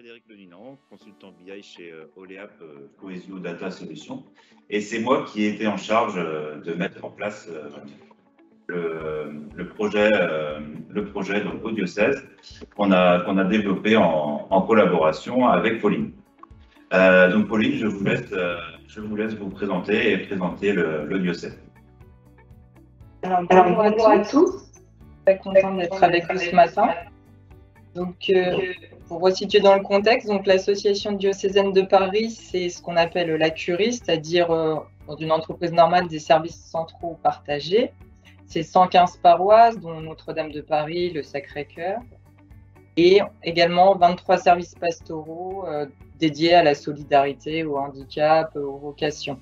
Frédéric Leninan, consultant BI chez Oleap Cohesio Data Solutions. Et c'est moi qui ai été en charge de mettre en place le projet donc, au diocèse qu'on a développé en collaboration avec Pauline. Donc Pauline, je vous laisse vous présenter et présenter le diocèse. Alors, bonjour à tous. Très content d'être avec vous ce matin. Donc, pour resituer dans le contexte, donc l'association diocésaine de Paris, c'est ce qu'on appelle la curie, c'est-à-dire dans une entreprise normale des services centraux partagés. C'est 115 paroisses, dont Notre-Dame de Paris, le Sacré-Cœur, et également 23 services pastoraux dédiés à la solidarité, au handicap, aux vocations.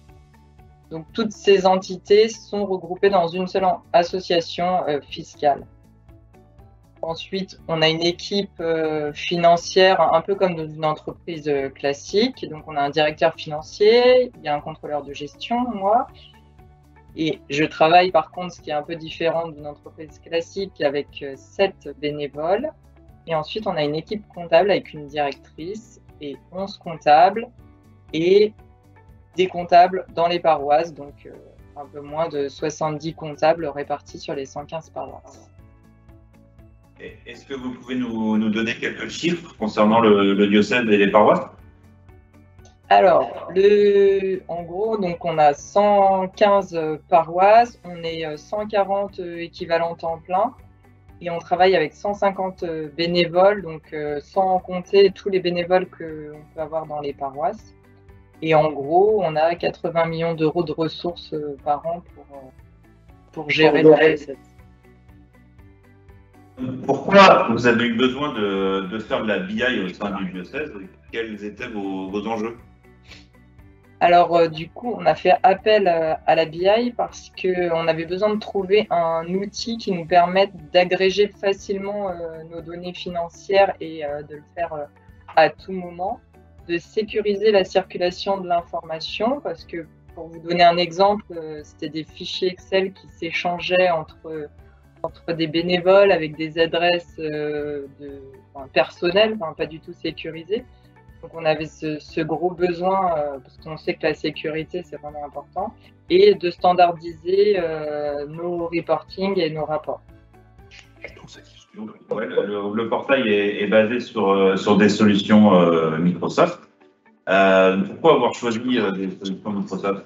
Donc, toutes ces entités sont regroupées dans une seule association fiscale. Ensuite, on a une équipe financière, un peu comme dans une entreprise classique. Donc, on a un directeur financier, il y a un contrôleur de gestion, moi. Et je travaille, par contre, ce qui est un peu différent d'une entreprise classique, avec 7 bénévoles. Et ensuite, on a une équipe comptable avec une directrice et 11 comptables et des comptables dans les paroisses. Donc, un peu moins de 70 comptables répartis sur les 115 paroisses. Est-ce que vous pouvez nous donner quelques chiffres concernant le diocèse et les paroisses? Alors, en gros, donc on a 115 paroisses, on est 140 équivalents temps plein et on travaille avec 150 bénévoles, donc sans compter tous les bénévoles qu'on peut avoir dans les paroisses. Et en gros, on a 80 millions d'euros de ressources par an pour gérer la recette. Pourquoi vous avez eu besoin de faire de la BI au sein du diocèse? Quels étaient vos enjeux? Alors, du coup, on a fait appel à la BI parce qu'on avait besoin de trouver un outil qui nous permette d'agréger facilement nos données financières et de le faire à tout moment, de sécuriser la circulation de l'information parce que, pour vous donner un exemple, c'était des fichiers Excel qui s'échangeaient entre des bénévoles avec des adresses personnelles, pas du tout sécurisées. Donc on avait ce gros besoin, parce qu'on sait que la sécurité c'est vraiment important, et de standardiser nos reporting et nos rapports. Ouais, le portail est basé sur des solutions Microsoft. Pourquoi avoir choisi des solutions Microsoft?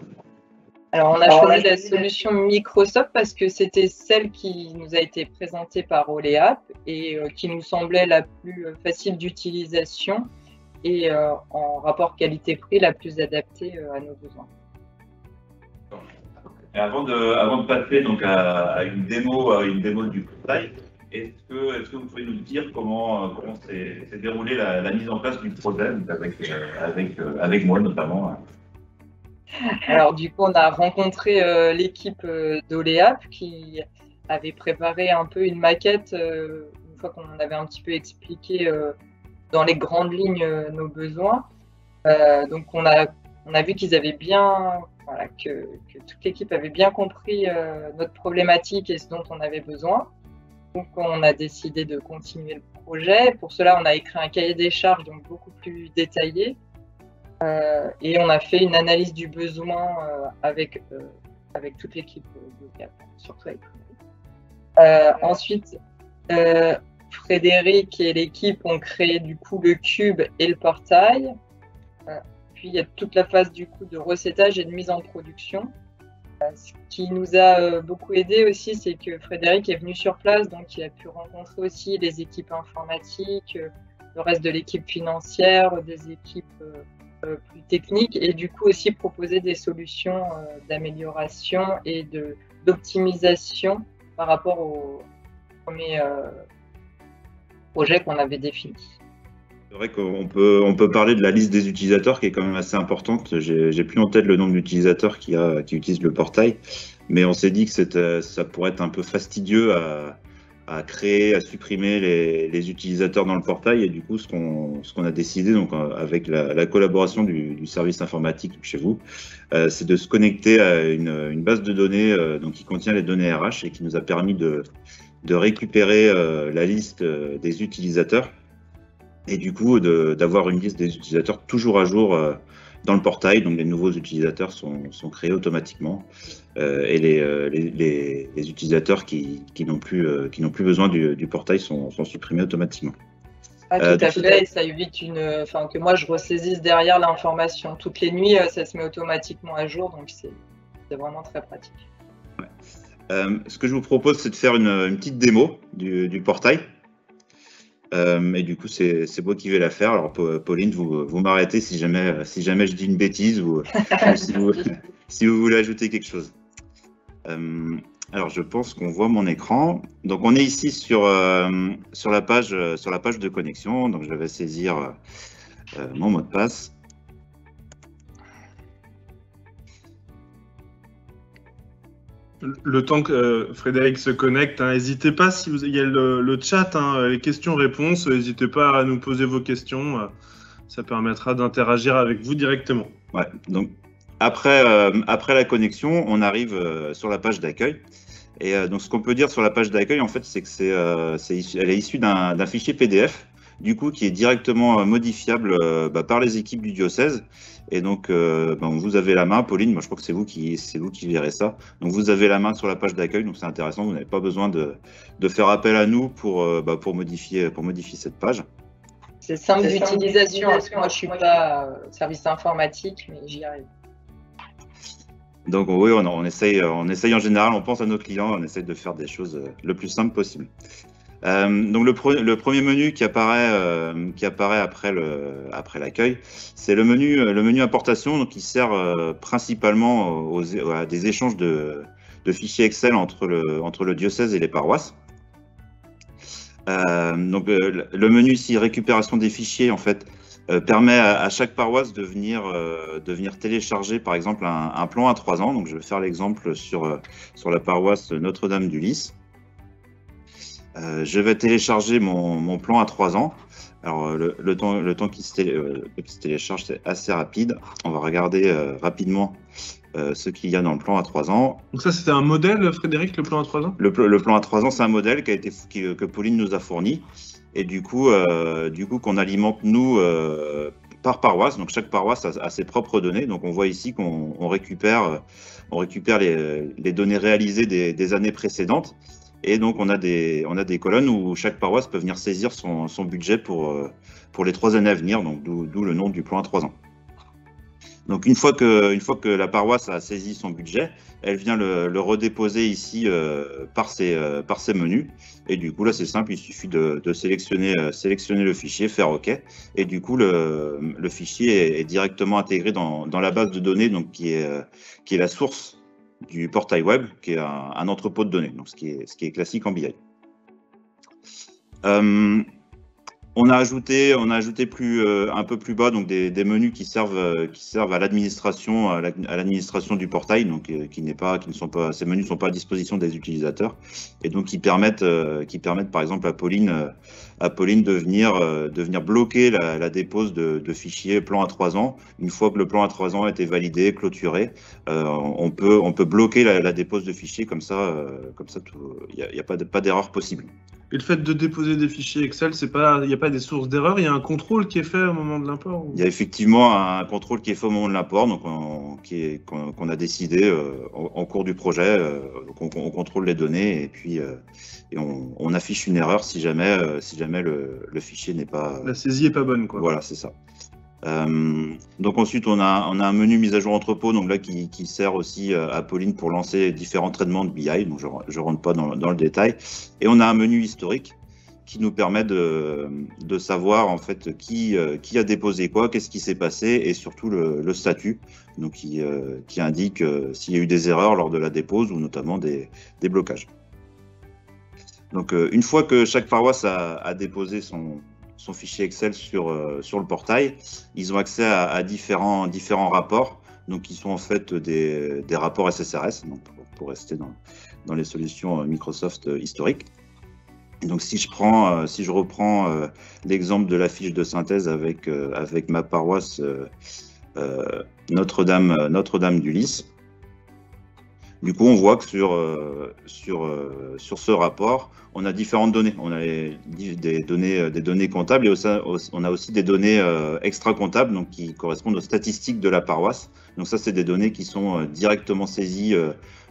Alors, on a choisi la solution Microsoft parce que c'était celle qui nous a été présentée par Oleap et qui nous semblait la plus facile d'utilisation et en rapport qualité-prix la plus adaptée à nos besoins. Et avant de passer donc à une démo du portail, est-ce que vous pouvez nous dire comment s'est déroulée la mise en place du projet avec moi notamment? Alors du coup, on a rencontré l'équipe d'Oleap qui avait préparé un peu une maquette une fois qu'on avait un petit peu expliqué dans les grandes lignes nos besoins. Donc on a vu qu'ils avaient bien, que toute l'équipe avait bien compris notre problématique et ce dont on avait besoin. Donc on a décidé de continuer le projet. Pour cela, on a écrit un cahier des charges donc beaucoup plus détaillé. Et on a fait une analyse du besoin avec toute l'équipe d'Oleap, surtout avec Frédéric. Ensuite, Frédéric et l'équipe ont créé du coup le cube et le portail. Puis il y a toute la phase du coup de recettage et de mise en production. Ce qui nous a beaucoup aidé aussi, c'est que Frédéric est venu sur place, donc il a pu rencontrer aussi les équipes informatiques, le reste de l'équipe financière, des équipes plus techniques et du coup aussi proposer des solutions d'amélioration et d'optimisation par rapport au premier projet qu'on avait défini. C'est vrai qu'on peut parler de la liste des utilisateurs qui est quand même assez importante. J'ai plus en tête le nombre d'utilisateurs qui utilisent le portail, mais on s'est dit que ça pourrait être un peu fastidieux à créer, à supprimer les utilisateurs dans le portail. Et du coup, ce qu'on a décidé, donc, avec la collaboration du service informatique chez vous, c'est de se connecter à une base de données donc, qui contient les données RH et qui nous a permis de récupérer la liste des utilisateurs et du coup d'avoir une liste des utilisateurs toujours à jour dans le portail. Donc les nouveaux utilisateurs sont créés automatiquement et les utilisateurs qui n'ont plus besoin du portail sont supprimés automatiquement. Ah, tout à fait, et ça évite que moi je ressaisisse derrière l'information. Toutes les nuits, ça se met automatiquement à jour, donc c'est vraiment très pratique. Ouais. Ce que je vous propose, c'est de faire une petite démo du portail. Et du coup, c'est moi qui vais la faire. Alors, Pauline, vous m'arrêtez si jamais je dis une bêtise ou si vous voulez ajouter quelque chose. Alors, je pense qu'on voit mon écran. Donc, on est ici sur la page de connexion. Donc, je vais saisir mon mot de passe. Le temps que Frédéric se connecte, n'hésitez pas, il y a le chat, les questions-réponses, n'hésitez pas à nous poser vos questions. Ça permettra d'interagir avec vous directement. Ouais, donc après la connexion, on arrive sur la page d'accueil. Et donc, ce qu'on peut dire sur la page d'accueil, en fait, c'est que elle est issue d'un fichier PDF, du coup, qui est directement modifiable par les équipes du diocèse. Et donc, vous avez la main, Pauline, moi je crois que c'est vous qui verrez ça. Donc, vous avez la main sur la page d'accueil, donc c'est intéressant, vous n'avez pas besoin de faire appel à nous pour modifier cette page. C'est simple d'utilisation, parce que moi je ne suis pas service informatique, mais j'y arrive. Donc oui, on essaye en général, on pense à nos clients, on essaye de faire des choses le plus simple possible. Donc le premier menu qui apparaît après l'accueil, c'est le menu importation, donc qui sert principalement à des échanges de fichiers Excel entre le diocèse et les paroisses. Donc le menu ici, récupération des fichiers, en fait, permet à chaque paroisse de venir télécharger, par exemple, un plan à 3 ans. Donc je vais faire l'exemple sur la paroisse Notre-Dame du Lys. Je vais télécharger mon plan à 3 ans. Alors, le temps qui se télécharge, c'est assez rapide. On va regarder rapidement ce qu'il y a dans le plan à 3 ans. Donc ça, c'était un modèle, Frédéric, le plan à 3 ans? Le plan à 3 ans, c'est un modèle que Pauline nous a fourni. Et du coup qu'on alimente, nous, par paroisse. Donc, chaque paroisse a ses propres données. Donc, on voit ici qu'on récupère les données réalisées des années précédentes. Et donc, on a des colonnes où chaque paroisse peut venir saisir son budget pour les 3 années à venir, donc d'où le nom du plan à 3 ans. Donc, une fois que la paroisse a saisi son budget, elle vient le redéposer ici par ses menus. Et du coup, là, c'est simple, il suffit de sélectionner le fichier, faire OK. Et du coup, le fichier est directement intégré dans la base de données, donc qui est la source du portail web, qui est un entrepôt de données, donc ce qui est classique en BI. On a ajouté un peu plus bas, donc des menus qui servent à l'administration du portail, donc ces menus ne sont pas à disposition des utilisateurs, et donc qui permettent par exemple à Pauline de venir bloquer la dépose de fichiers plan à 3 ans. Une fois que le plan à 3 ans a été validé, clôturé, on peut bloquer la dépose de fichiers, comme ça il n'y a pas d'erreur possible. Et le fait de déposer des fichiers Excel, il n'y a pas des sources d'erreur, il y a un contrôle qui est fait au moment de l'import? Il y a effectivement un contrôle qui est fait au moment de l'import, donc qu'on a décidé en cours du projet. Donc on contrôle les données et puis on affiche une erreur si jamais le fichier n'est pas... La saisie n'est pas bonne, quoi. Voilà, c'est ça. Donc ensuite on a un menu mise à jour entrepôt, donc là qui sert aussi à Pauline pour lancer différents traitements de BI, donc je rentre pas dans le détail, et on a un menu historique qui nous permet de savoir en fait qui a déposé quoi, qu'est-ce qui s'est passé, et surtout le statut, donc qui indique s'il y a eu des erreurs lors de la dépose ou notamment des blocages. Donc une fois que chaque paroisse a déposé son fichier Excel sur le portail, ils ont accès à différents rapports, donc qui sont en fait des rapports SSRS, donc pour rester dans les solutions Microsoft historiques. Donc si je reprends l'exemple de la fiche de synthèse avec ma paroisse Notre-Dame du Lys, Du coup, on voit que sur ce rapport, on a différentes données. On a des données comptables et on a aussi des données extra-comptables, donc qui correspondent aux statistiques de la paroisse. Donc ça, c'est des données qui sont directement saisies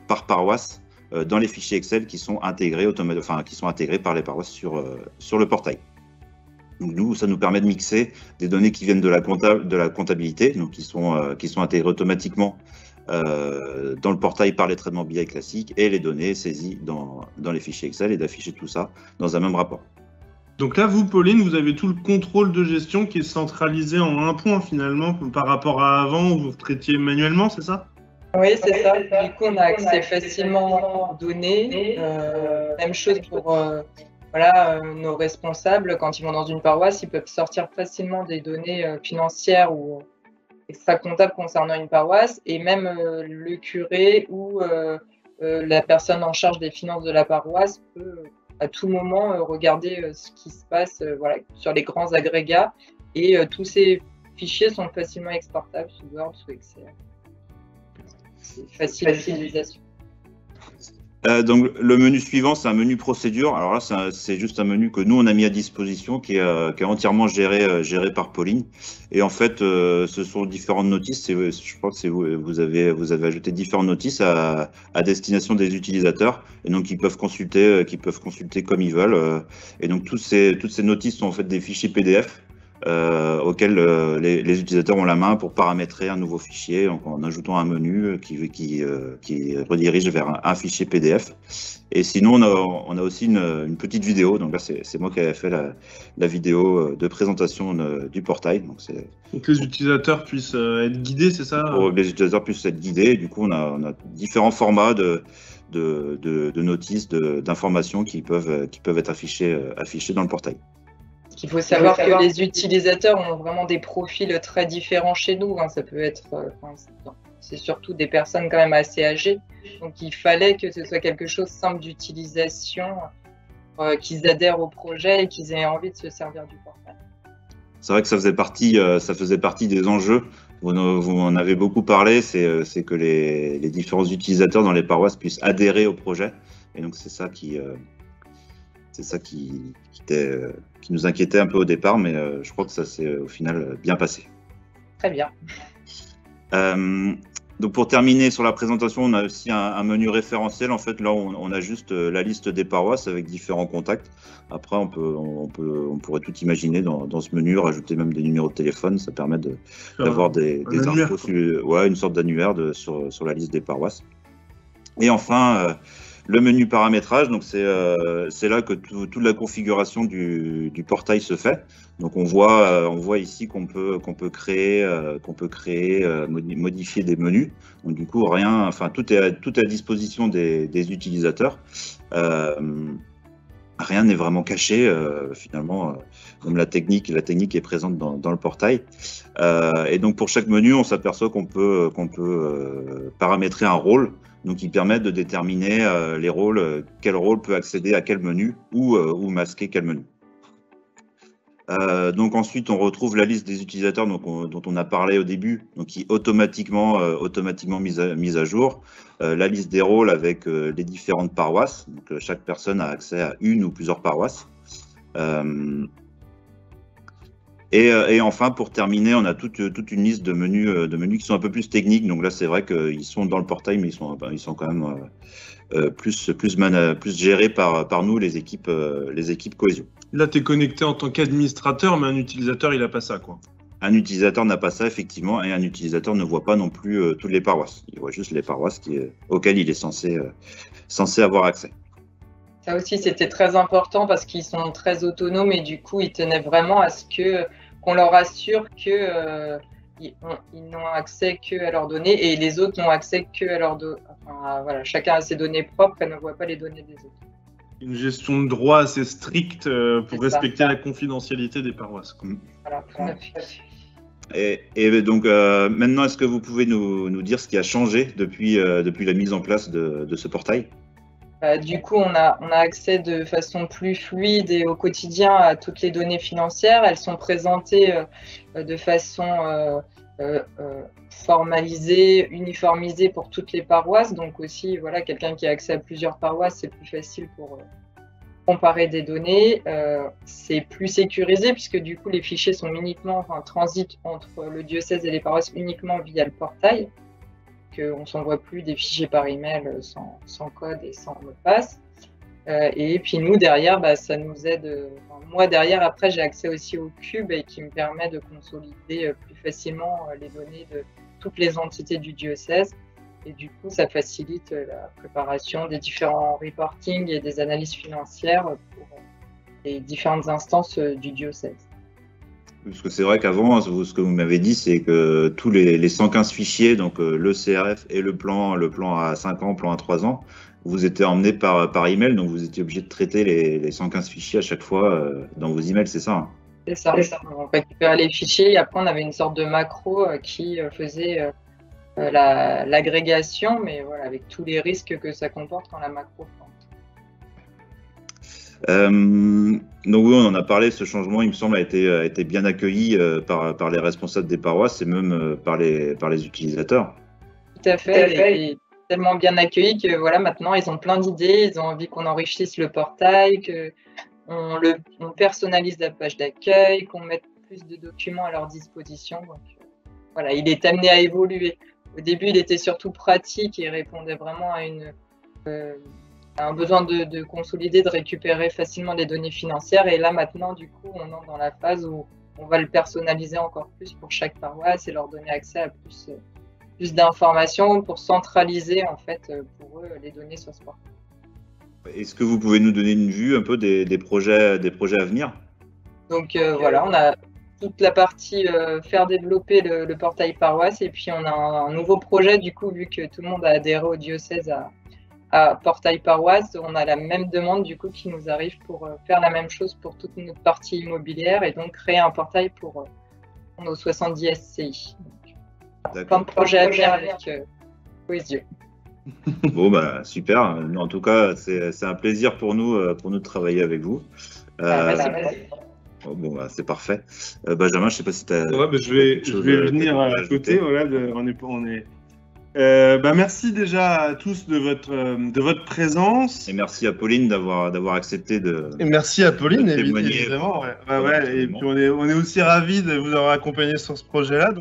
par paroisse dans les fichiers Excel qui sont intégrés, par les paroisses sur le portail. Donc nous, ça nous permet de mixer des données qui viennent de la comptabilité, donc qui sont intégrées automatiquement dans le portail par les traitements BI classiques, et les données saisies dans les fichiers Excel, et d'afficher tout ça dans un même rapport. Donc là, vous, Pauline, vous avez tout le contrôle de gestion qui est centralisé en un point finalement par rapport à avant où vous traitiez manuellement, c'est ça? Oui, c'est ça. Du coup, on a accès facilement aux données. Même chose pour nos responsables. Quand ils vont dans une paroisse, ils peuvent sortir facilement des données financières ou extra-comptables concernant une paroisse. Et même le curé ou la personne en charge des finances de la paroisse peut à tout moment regarder ce qui se passe sur les grands agrégats. Et tous ces fichiers sont facilement exportables sous Word, sous Excel. C'est facile d'utilisation. Donc le menu suivant, c'est un menu procédure. Alors là, c'est juste un menu que nous on a mis à disposition, qui est entièrement géré par Pauline. Et en fait, ce sont différentes notices. Je crois que vous avez ajouté différentes notices à destination des utilisateurs, et donc ils peuvent consulter comme ils veulent. Et donc toutes ces notices sont en fait des fichiers PDF. Auxquels les utilisateurs ont la main pour paramétrer un nouveau fichier en ajoutant un menu qui redirige vers un fichier PDF. Et sinon, on a aussi une petite vidéo. Donc là, c'est moi qui avais fait la vidéo de présentation du portail. Donc que les utilisateurs puissent être guidés, c'est ça? Pour que les utilisateurs puissent être guidés. Et du coup, on a différents formats de notices, d'informations qui peuvent être affichées dans le portail. Il faut savoir que les utilisateurs ont vraiment des profils très différents chez nous. Ça peut être, c'est surtout des personnes quand même assez âgées. Donc il fallait que ce soit quelque chose simple d'utilisation, qu'ils adhèrent au projet et qu'ils aient envie de se servir du portail. C'est vrai que ça faisait partie des enjeux. Vous en avez beaucoup parlé, c'est que les différents utilisateurs dans les paroisses puissent adhérer au projet. Et donc c'est ça qui nous inquiétait un peu au départ, mais je crois que ça s'est au final bien passé. Très bien. Donc pour terminer sur la présentation, on a aussi un menu référentiel. En fait, là, on a juste la liste des paroisses avec différents contacts. Après, on pourrait tout imaginer dans ce menu, rajouter même des numéros de téléphone. Ça permet d'avoir des infos, une sorte d'annuaire sur la liste des paroisses. Et enfin, le menu paramétrage, donc c'est là que toute la configuration du portail se fait. Donc on voit ici qu'on peut créer, modifier des menus. Donc du coup tout est à disposition des utilisateurs. Rien n'est vraiment caché finalement. Comme la technique est présente dans le portail. Et donc pour chaque menu, on s'aperçoit qu'on peut paramétrer un rôle. Donc, ils permettent de déterminer les rôles, quel rôle peut accéder à quel menu ou masquer quel menu. Donc ensuite, on retrouve la liste des utilisateurs dont on a parlé au début, donc qui est automatiquement mise à jour. La liste des rôles avec les différentes paroisses. Donc, chaque personne a accès à une ou plusieurs paroisses. Et enfin, pour terminer, on a toute une liste de menus qui sont un peu plus techniques. Donc là, c'est vrai qu'ils sont dans le portail, mais ils sont quand même plus gérés par nous, les équipes cohésion. Là, tu es connecté en tant qu'administrateur, mais un utilisateur, il n'a pas ça, quoi. Un utilisateur n'a pas ça, effectivement, et un utilisateur ne voit pas non plus toutes les paroisses. Il voit juste les paroisses auxquelles il est censé avoir accès. Ça aussi, c'était très important parce qu'ils sont très autonomes et du coup, ils tenaient vraiment à ce qu'on leur assure qu'ils n'ont accès qu'à leurs données et les autres n'ont accès qu'à leurs données. Enfin, voilà, chacun a ses données propres et ne voit pas les données des autres. Une gestion de droit assez stricte pour respecter la confidentialité des paroisses. Voilà, tout à fait. Et donc, maintenant, est-ce que vous pouvez nous dire ce qui a changé depuis la mise en place de ce portail ? Du coup, on a accès de façon plus fluide et au quotidien à toutes les données financières. Elles sont présentées de façon formalisé, uniformisé pour toutes les paroisses. Donc aussi, voilà, quelqu'un qui a accès à plusieurs paroisses, c'est plus facile pour comparer des données. C'est plus sécurisé puisque du coup, les fichiers sont uniquement, transitent entre le diocèse et les paroisses uniquement via le portail. On ne s'envoie plus des fichiers par email sans code et sans mot de passe. Et puis nous, derrière, ça nous aide. Moi, derrière, après, j'ai accès aussi au cube et qui me permet de consolider plus facilement les données de toutes les entités du diocèse. Et du coup, ça facilite la préparation des différents reportings et des analyses financières pour les différentes instances du diocèse. Parce que c'est vrai qu'avant, ce que vous m'avez dit, c'est que tous les 115 fichiers, donc le CRF et le plan à 5 ans, plan à 3 ans, vous étiez emmenés par email, donc vous étiez obligé de traiter les 115 fichiers à chaque fois dans vos emails, c'est ça, hein? C'est ça. On récupérait les fichiers et après on avait une sorte de macro qui faisait l'agrégation, mais voilà, avec tous les risques que ça comporte quand la macro plante. Donc oui, on en a parlé, ce changement, il me semble, a été bien accueilli par les responsables des paroisses et même par les utilisateurs. Tout à fait, et tellement bien accueilli que voilà, maintenant ils ont plein d'idées, ils ont envie qu'on enrichisse le portail, qu'on personnalise la page d'accueil, qu'on mette plus de documents à leur disposition. Donc voilà, il est amené à évoluer. Au début, il était surtout pratique et répondait vraiment à un besoin de consolider, de récupérer facilement les données financières. Et là, maintenant, du coup, on entre dans la phase où on va le personnaliser encore plus pour chaque paroisse et leur donner accès à plus d'informations pour centraliser, en fait, pour eux, les données sur ce portail. Est-ce que vous pouvez nous donner une vue un peu des projets à venir? Donc voilà, on a toute la partie faire développer le portail paroisse et puis on a un nouveau projet, du coup, vu que tout le monde a adhéré au diocèse à portail paroisse, on a la même demande du coup qui nous arrive pour faire la même chose pour toute notre partie immobilière et donc créer un portail pour nos 70 SCI. Plein de projets à venir avec Cohesio. Bon, super. En tout cas, c'est un plaisir pour nous de travailler avec vous. C'est parfait. Benjamin, je ne sais pas si tu as. Ouais, je vais venir à côté. Voilà, merci déjà à tous de votre présence. Et merci à Pauline d'avoir accepté de. Et merci à Pauline, témoigner. évidemment. Et puis on est aussi ravis de vous avoir accompagné sur ce projet-là.